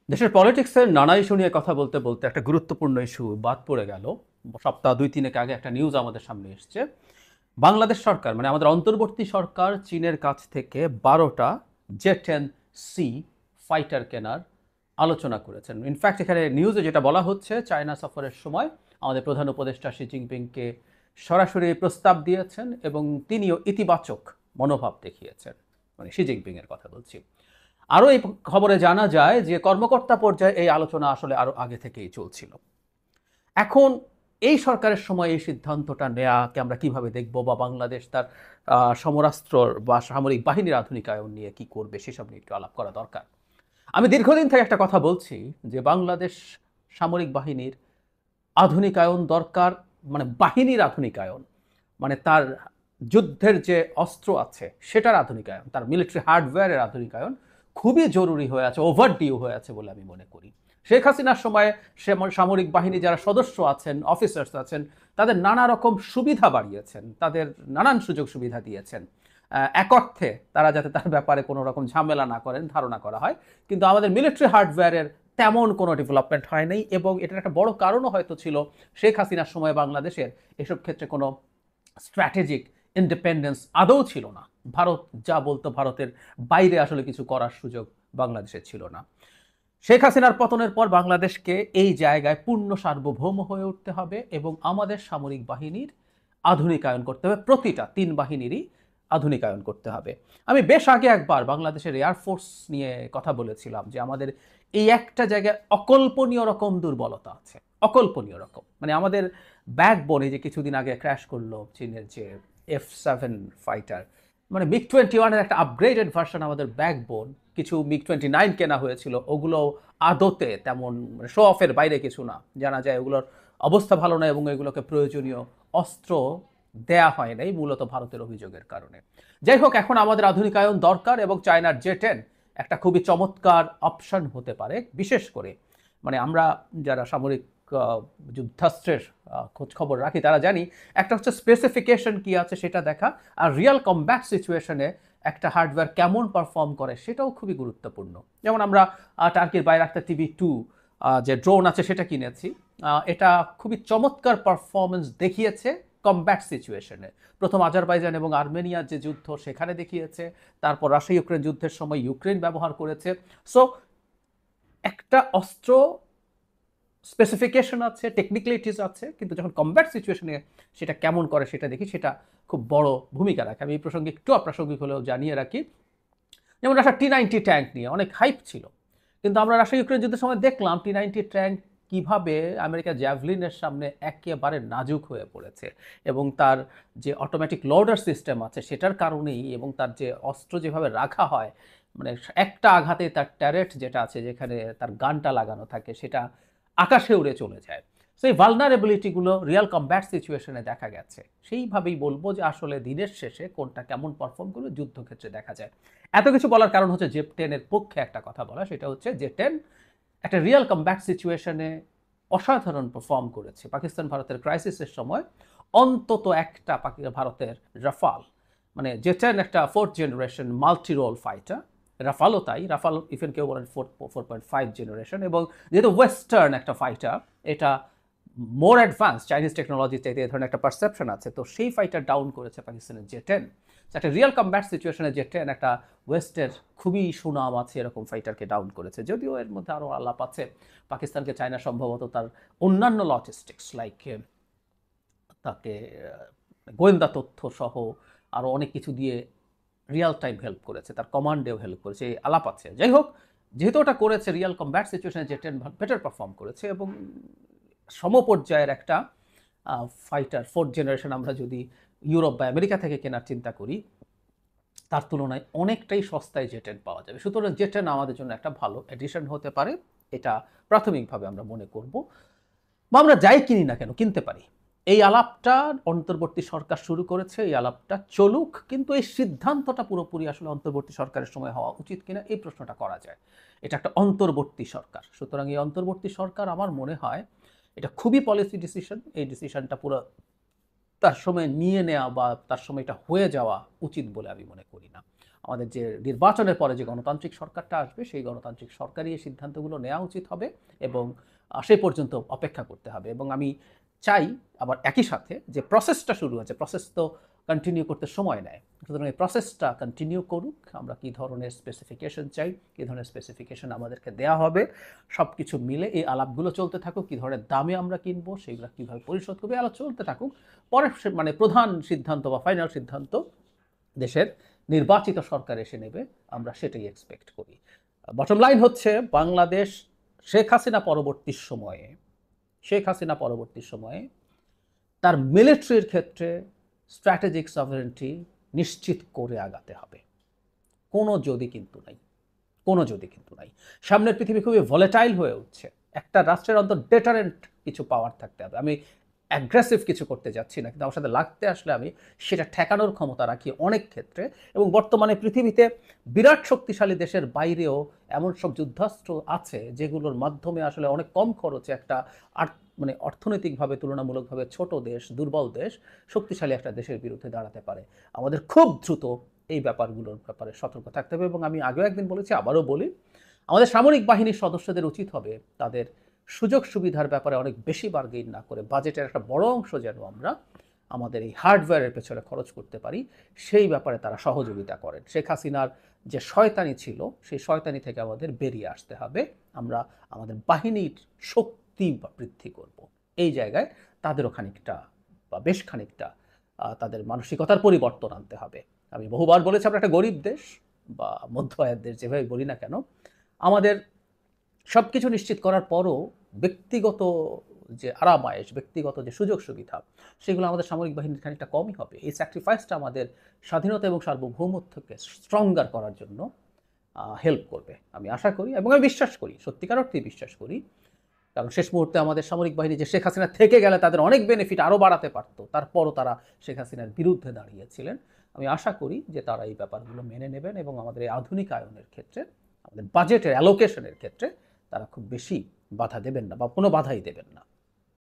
দেশের পলিটিক্সের নানা ইস্যু নিয়ে কথা বলতে বলতে একটা গুরুত্বপূর্ণ ইস্যু বাদ পড়ে গেল। সপ্তাহ ২-৩ আগে একটা নিউজ আমাদের সামনে এসছে। বাংলাদেশ সরকার মানে আমাদের অন্তর্বর্তী সরকার চীনের কাছ থেকে ১২টা জে-10সি ফাইটার কেনার আলোচনা করেছেন। ইনফ্যাক্ট এখানে নিউজে যেটা বলা হচ্ছে, চায়না সফরের সময় আমাদের প্রধান উপদেষ্টা শি জিনপিংকে সরাসরি প্রস্তাব দিয়েছেন এবং তিনিও ইতিবাচক মনোভাব দেখিয়েছেন। মানে শি জিনপিংয়ের কথা বলছি। আরও এই খবরে জানা যায় যে কর্মকর্তা পর্যায়ে এই আলোচনা আসলে আরও আগে থেকেই চলছিল। এখন এই সরকারের সময় এই সিদ্ধান্তটা নেয়াকে আমরা কিভাবে দেখব, বা বাংলাদেশ তার সমরাস্ত্র বা সামরিক বাহিনীর আধুনিকায়ন নিয়ে কি করবে সেসব নিয়ে একটু আলাপ করা দরকার। আমি দীর্ঘদিন থেকে একটা কথা বলছি যে বাংলাদেশ সামরিক বাহিনীর আধুনিকায়ন দরকার। মানে বাহিনীর আধুনিকায়ন, মানে তার যুদ্ধের যে অস্ত্র আছে সেটার আধুনিকায়ন, তার মিলিটারি হার্ডওয়্যারের আধুনিকায়ন খুবই জরুরি হয়ে আছে, ওভারডিউ হয়ে আছে বলে আমি মনে করি। শেখ হাসিনার সময় সামরিক বাহিনী যারা সদস্য আছেন, অফিসার্স আছেন, তাদের নানা রকম সুবিধা বাড়িয়েছেন, তাদের নানান সুযোগ সুবিধা দিয়েছেন। এক অর্থে তারা যাতে তার ব্যাপারে কোনো রকম ঝামেলা না করেন ধারণা করা হয়। কিন্তু আমাদের মিলিটারি হার্ডওয়্যারের তেমন কোনো ডেভেলপমেন্ট হয় নাই, এবং এটার একটা বড় কারণও হয়তো ছিল শেখ হাসিনার সময় বাংলাদেশের এসব ক্ষেত্রে কোনো স্ট্র্যাটেজিক ইন্ডিপেন্ডেন্স আদৌ ছিল না। ভারত যা বলতো, ভারতের বাইরে আসলে কিছু করার সুযোগ বাংলাদেশের ছিল না। শেখ হাসিনার পতনের পর বাংলাদেশকে এই জায়গায় পূর্ণ সার্বভৌম হয়ে উঠতে হবে এবং আমাদের সামরিক বাহিনীর আধুনিকায়ন করতে হবে, প্রতিটা ৩ বাহিনীরই আধুনিকায়ন করতে হবে। আমি বেশ আগে একবার বাংলাদেশের এয়ারফোর্স নিয়ে কথা বলেছিলাম যে আমাদের এই একটা জায়গায় অকল্পনীয় রকম দুর্বলতা আছে, অকল্পনীয় রকম। মানে আমাদের ব্যাকবোন, এই যে কিছুদিন আগে ক্র্যাশ করলো চীনের যে F-7 ফাইটার, মানে মিগ-21 এর একটা আপগ্রেডেড ভার্সন আমাদের ব্যাকবোন। কিছু মিগ-29 কেনা হয়েছিল, ওগুলো আদতে তেমন শো অফের বাইরে কিছু না। জানা যায় ওগুলোর অবস্থা ভালো না এবং এগুলোকে প্রয়োজনীয় অস্ত্র দেয়া হয় নাই, মূলত ভারতের অভিযোগের কারণে। যাই হোক, এখন আমাদের আধুনিকায়ন দরকার এবং চায়নার জে-10 একটা খুবই চমৎকার অপশন হতে পারে। বিশেষ করে মানে আমরা যারা সামরিক যুদ্ধাস্ত্রের খোঁজ খবর রাখি তারা জানি, একটা হচ্ছে স্পেসিফিকেশন কি আছে সেটা দেখা, আর রিয়াল কমব্যাট সিচুয়েশনে একটা হার্ডওয়্যার কেমন পারফর্ম করে সেটাও খুবই গুরুত্বপূর্ণ। যেমন আমরা টার্কির বাইরাক্তার TB2 যে ড্রোন আছে সেটা কিনেছি। এটা খুবই চমৎকার পারফরমেন্স দেখিয়েছে কমব্যাট সিচুয়েশনে। প্রথম আজারবাইজান এবং আর্মেনিয়ার যে যুদ্ধ সেখানে দেখিয়েছে, তারপর রাশিয়া ইউক্রেন যুদ্ধের সময় ইউক্রেন ব্যবহার করেছে। সো একটা অস্ত্র স্পেসিফিকেশন আছে, টেকনিক্যালিটিস আছে, কিন্তু যখন কমব্যাট সিচুয়েশনে সেটা কেমন করে সেটা দেখি, সেটা খুব বড় ভূমিকা রাখে। আমি এই প্রসঙ্গে একটু অপ্রাসঙ্গিক হলেও জানিয়ে রাখি, যেমন রাশিয়া T-90 ট্যাঙ্ক নিয়ে অনেক হাইপ ছিল, কিন্তু আমরা রাশিয়া ইউক্রেন যুদ্ধের সময় দেখলাম T-90 ট্যাঙ্ক কিভাবে আমেরিকা জ্যাভলিনের সামনে একেবারে নাজুক হয়ে পড়েছে, এবং তার যে অটোমেটিক লোডার সিস্টেম আছে সেটার কারণেই, এবং তার যে অস্ত্র যেভাবে রাখা হয়, মানে একটা আঘাতে তার ট্যারেট যেটা আছে যেখানে তার গানটা লাগানো থাকে সেটা আকাশে উড়ে চলে যায়। সো এই ভালনারেবিলিটিগুলো রিয়াল কমব্যাট সিচুয়েশনে দেখা গেছে। সেইভাবেই বলবো যে আসলে দিনের শেষে কোনটা কেমন পারফর্ম করবে যুদ্ধক্ষেত্রে দেখা যায়। এত কিছু বলার কারণ হচ্ছে জে-10 এর পক্ষে একটা কথা বলা, সেটা হচ্ছে জে-10 একটা রিয়াল কমব্যাট সিচুয়েশনে অসাধারণ পারফর্ম করেছে। পাকিস্তান ভারতের ক্রাইসিসের সময় অন্তত একটা ভারতের রাফাল, মানে জে-10 একটা 4th generation multi role fighter, রাফালও তাই। রাফাল ইভেন কেউ বলেন 4.5 জেনারেশন, এবং যেহেতু ওয়েস্টার্ন একটা ফাইটার, এটা মোর অ্যাডভান্স চাইনিজ টেকনোলজি চাইতে এই ধরনের একটা পারসেপশন আছে, তো সেই ফাইটার ডাউন করেছে পাকিস্তানের জে-10। একটা রিয়াল কমব্যাট সিচুয়েশনে জে-10 একটা ওয়েস্টের খুবই সুনাম আছে এরকম ফাইটারকে ডাউন করেছে। যদিও এর মধ্যে আরও আলাপ আছে, পাকিস্তানকে চায়না সম্ভবত তার অন্যান্য লজিস্টিক্স লাইক তাকে গোয়েন্দা তথ্য সহ আরও অনেক কিছু দিয়ে রিয়াল টাইম হেল্প করেছে, তার কমান্ডেও হেল্প করেছে, এই আলাপ আছে। যাই হোক, যেহেতু ওটা করেছে রিয়াল কমব্যাট সিচুয়েশনে জে-10 বেটার পারফর্ম করেছে, এবং সমপর্যায়ের একটা ফাইটার 4th জেনারেশন আমরা যদি ইউরোপ বা আমেরিকা থেকে কেনার চিন্তা করি, তার তুলনায় অনেকটাই সস্তায় জে-10 পাওয়া যাবে। সুতরাং জে-10 আমাদের জন্য একটা ভালো এডিশন হতে পারে, এটা প্রাথমিকভাবে আমরা মনে করব, বা আমরা যাই কিনি না কেন কিনতে পারি। এই আলাপটা অন্তর্বর্তী সরকার শুরু করেছে, এই আলাপটা চলুক, কিন্তু এই সিদ্ধান্তটা পুরোপুরি আসলে অন্তর্বর্তী সরকারের সময় হওয়া উচিত কিনা এই প্রশ্নটা করা যায়। এটা একটা অন্তর্বর্তী সরকার, সুতরাং এই অন্তর্বর্তী সরকার আমার মনে হয় এটা খুবই পলিসি ডিসিশন। এই ডিসিশনটা পুরো তার সময় নিয়ে নেওয়া বা তার সময় এটা হয়ে যাওয়া উচিত বলে আমি মনে করি না। আমাদের যে নির্বাচনের পরে যে গণতান্ত্রিক সরকারটা আসবে সেই গণতান্ত্রিক সরকারই এই সিদ্ধান্তগুলো নেওয়া উচিত হবে এবং সেই পর্যন্ত অপেক্ষা করতে হবে। এবং আমি চাই আবার একই সাথে যে প্রসেসটা শুরু হয়েছে, প্রসেস তো কন্টিনিউ করতে সময় নেয়, সুতরাং এই প্রসেসটা কন্টিনিউ করুক। আমরা কী ধরনের স্পেসিফিকেশন চাই, কী ধরনের স্পেসিফিকেশন আমাদেরকে দেওয়া হবে, সব কিছু মিলে এই আলাপগুলো চলতে থাকুক। কী ধরনের দামে আমরা কিনবো, সেইগুলো কীভাবে পরিশোধ করবে, আলাপ চলতে থাকুক। পরে মানে প্রধান সিদ্ধান্ত বা ফাইনাল সিদ্ধান্ত দেশের নির্বাচিত সরকার এসে নেবে, আমরা সেটাই এক্সপেক্ট করি। বটম লাইন হচ্ছে বাংলাদেশ শেখ হাসিনা পরবর্তী সময়ে তার মিলিটারির ক্ষেত্রে স্ট্র্যাটেজিক সভারেন্টি নিশ্চিত করে আগাতে হবে। কোনো যদি কিন্তু নাই। সামনের পৃথিবী খুবই ভলেটাইল হয়ে উঠছে। একটা রাষ্ট্রের অন্তর ডেটারেন্ট কিছু পাওয়ার থাকতে হবে। আমি অ্যাগ্রেসিভ কিছু করতে যাচ্ছি না, কিন্তু আমার সাথে লাগতে আসলে আমি সেটা ঠেকানোর ক্ষমতা রাখি অনেক ক্ষেত্রে। এবং বর্তমানে পৃথিবীতে বিরাট শক্তিশালী দেশের বাইরেও এমন সব যুদ্ধাস্ত্র আছে যেগুলোর মাধ্যমে আসলে অনেক কম খরচে একটা মানে অর্থনৈতিকভাবে তুলনামূলকভাবে ছোট দেশ, দুর্বল দেশ, শক্তিশালী একটা দেশের বিরুদ্ধে দাঁড়াতে পারে। আমাদের খুব দ্রুত এই ব্যাপারগুলোর ব্যাপারে সতর্ক থাকতে হবে। এবং আমি আগেও একদিন বলেছি, আবারও বলি, আমাদের সামরিক বাহিনীর সদস্যদের উচিত হবে তাদের সুযোগ সুবিধার ব্যাপারে অনেক বেশি বার্গেইন না করে বাজেটের একটা বড় অংশ যেন আমরা আমাদের এই হার্ডওয়্যারের পেছনে খরচ করতে পারি, সেই ব্যাপারে তারা সহযোগিতা করেন। শেখ হাসিনার যে শয়তানি ছিল, সেই শয়তানি থেকে আমাদের বেরিয়ে আসতে হবে। আমরা আমাদের বাহিনীর শক্তি বৃদ্ধি করব। এই জায়গায় তাদেরও খানিকটা বা বেশ খানিকটা তাদের মানসিকতার পরিবর্তন আনতে হবে। আমি বহুবার বলেছি, আমরা একটা গরিব দেশ বা মধ্য আয়ের দেশ, যেভাবে বলি না কেন, আমাদের সব কিছু নিশ্চিত করার পরও ব্যক্তিগত যে আরামায়েশ, ব্যক্তিগত যে সুযোগ সুবিধা, সেগুলো আমাদের সামরিক বাহিনীর খানিকটা কমই হবে। এই স্যাক্রিফাইসটা আমাদের স্বাধীনতা এবং সার্বভৌমত্বকে স্ট্রঙ্গার করার জন্য হেল্প করবে আমি আশা করি এবং আমি বিশ্বাস করি, সত্যিকার অর্থেই বিশ্বাস করি। কারণ শেষ মুহূর্তে আমাদের সামরিক বাহিনী যে শেখ হাসিনা থেকে গেলে তাদের অনেক বেনিফিট আরও বাড়াতে পারতো, তারপরও তারা শেখ হাসিনার বিরুদ্ধে দাঁড়িয়েছিলেন। আমি আশা করি যে তারা এই ব্যাপারগুলো মেনে নেবেন এবং আমাদের এই আধুনিকায়নের ক্ষেত্রে, আমাদের বাজেটের অ্যালোকেশনের ক্ষেত্রে তারা খুব বেশি বাধা দেবেন না বা কোনো বাধাই দেবেন না।